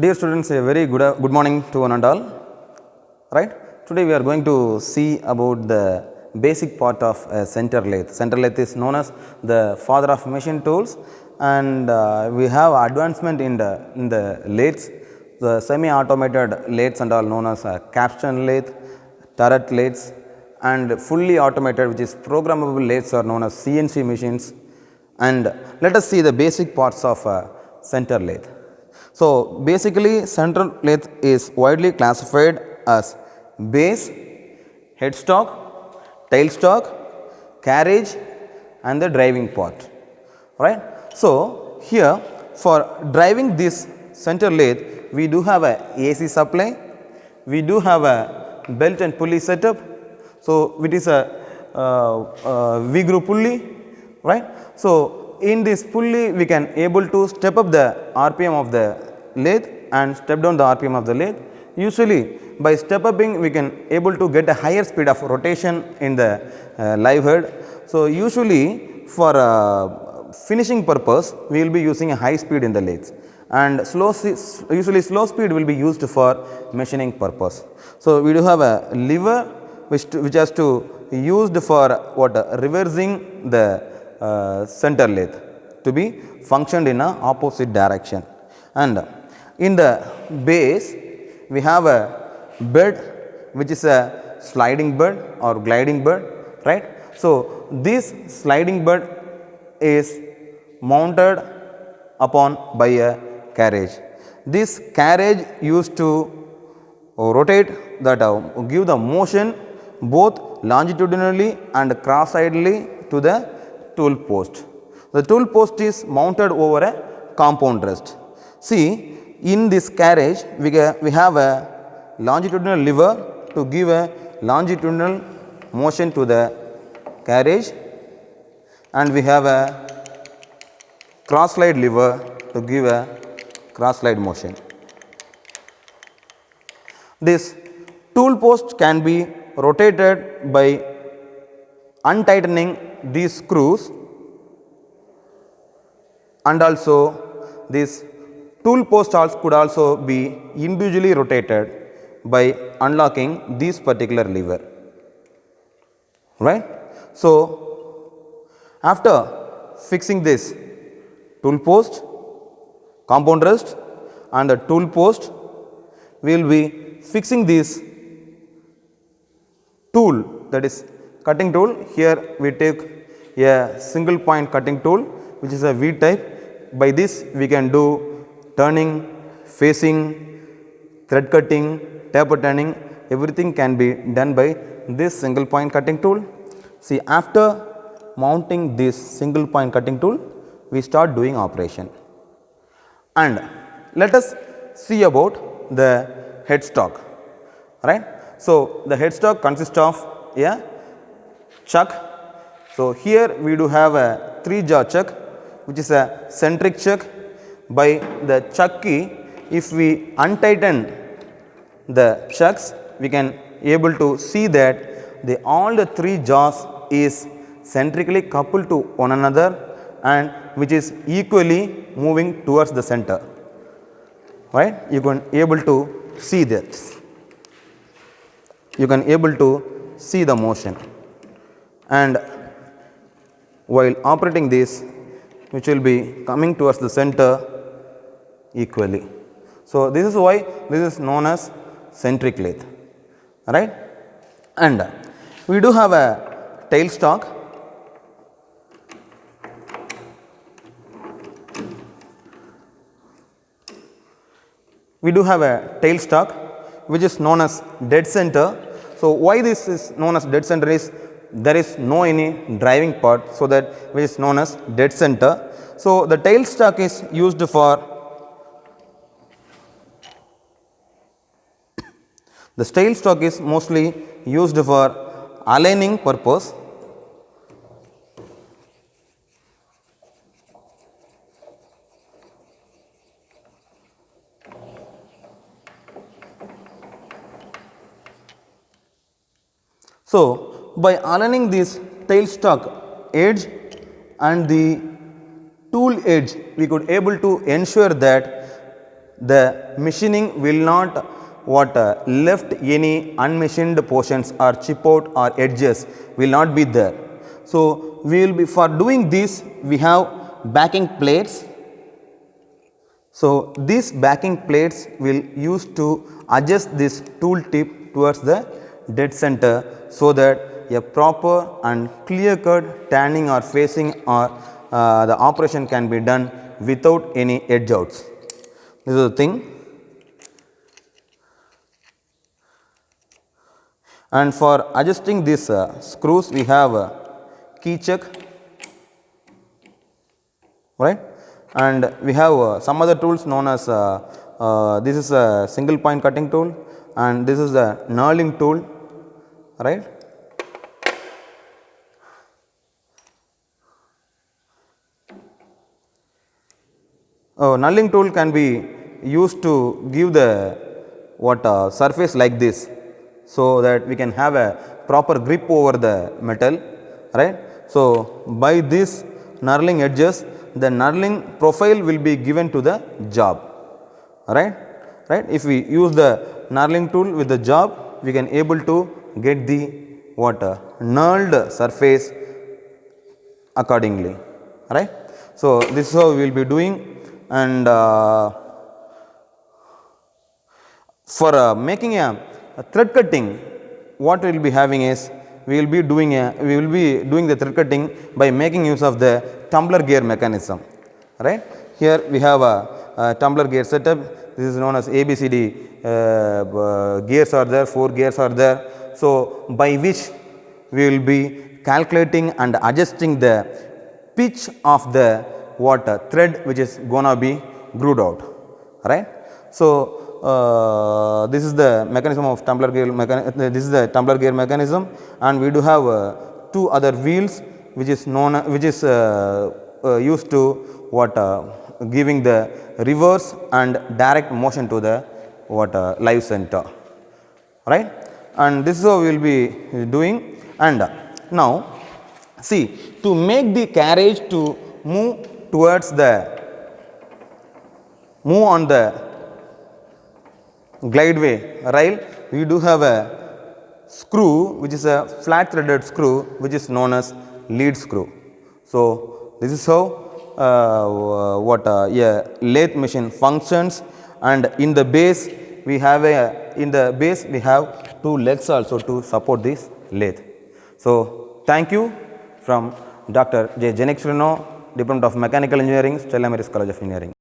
Dear students, a very good morning to one and all. Right? Today we are going to see about the basic part of a center lathe. Center lathe is known as the father of machine tools, and we have advancement in the lathes. The semi-automated lathes and all known as capstan lathe, turret lathes, and fully automated, which is programmable lathes, are known as CNC machines. And let us see the basic parts of center lathe. So, basically central lathe is widely classified as base, headstock, tailstock, carriage and the driving part, right. So, here for driving this center lathe we do have a AC supply, we do have a belt and pulley setup. So, it is a V-groove pulley, right. So, in this pulley we can able to step up the RPM of the lathe and step down the RPM of the lathe. Usually by step upping we can able to get a higher speed of rotation in the live head. So, usually for finishing purpose we will be using a high speed in the lathes, and usually slow speed will be used for machining purpose. So, we do have a lever which has to used for what reversing the center lathe to be functioned in a opposite direction. And in the base we have a bed which is a sliding bed or gliding bed, right. So, this sliding bed is mounted upon by a carriage. This carriage used to rotate that give the motion both longitudinally and cross-sidelly to the tool post. The tool post is mounted over a compound rest. See, in this carriage we have a longitudinal lever to give a longitudinal motion to the carriage, and we have a cross slide lever to give a cross slide motion. This tool post can be rotated by untightening these screws, and also this tool post could also be individually rotated by unlocking this particular lever, right. So, after fixing this tool post, compound rest and the tool post, we will be fixing this tool, that is cutting tool. Here we take a single point cutting tool which is a V type. By this we can do turning, facing, thread cutting, taper turning, everything can be done by this single point cutting tool. See, after mounting this single point cutting tool we start doing operation. And let us see about the headstock, right. So, the headstock consists of a chuck. So, here we do have a 3-jaw chuck which is a centric chuck. By the chuck key, if we untighten the chucks we can able to see that all the 3 jaws is centrically coupled to one another and which is equally moving towards the center, right. You can able to see that, you can able to see the motion, and while operating this which will be coming towards the center equally. So, this is why this is known as centric lathe, right. And we do have a tailstock. We do have a tailstock which is known as dead center. So, why this is known as dead center is there is no any driving part, so that which is known as dead center. So, the tailstock is used for the tailstock is mostly used for aligning purpose. So, by aligning this tailstock edge and the tool edge we could able to ensure that the machining will not left any unmachined portions or chip out or edges will not be there. So, we will be for doing this we have backing plates. So, these backing plates will use to adjust this tool tip towards the dead center, so that a proper and clear cut tanning or facing or the operation can be done without any edge outs. This is the thing. And for adjusting these screws we have key chuck, right, and we have some other tools known as this is a single point cutting tool and this is a knurling tool, right. Knurling tool can be used to give the surface like this, so that we can have a proper grip over the metal, right. So, by this knurling edges the knurling profile will be given to the job, right. If we use the knurling tool with the job, we can able to get the knurled surface accordingly, right. So, this is how we will be doing. And for making a thread cutting, what we will be having is we will be doing the thread cutting by making use of the tumbler gear mechanism, right. Here we have a tumbler gear setup. This is known as ABCD gears are there, 4 gears are there. So, by which we will be calculating and adjusting the pitch of the thread which is gonna be grooved out, right. So, this is the mechanism of tumbler gear this is the tumbler gear mechanism, and we do have 2 other wheels which is used to giving the reverse and direct motion to the live center, right. And this is how we will be doing. And now see, to make the carriage to move towards the on the glide way rail, we do have a screw which is a flat threaded screw which is known as lead screw. So, this is how a lathe machine functions, and in the base we have we have 2 legs also to support this lathe. So, thank you from Dr. J. Jenix Reno, Department of Mechanical Engineering, Stella Maris College of Engineering.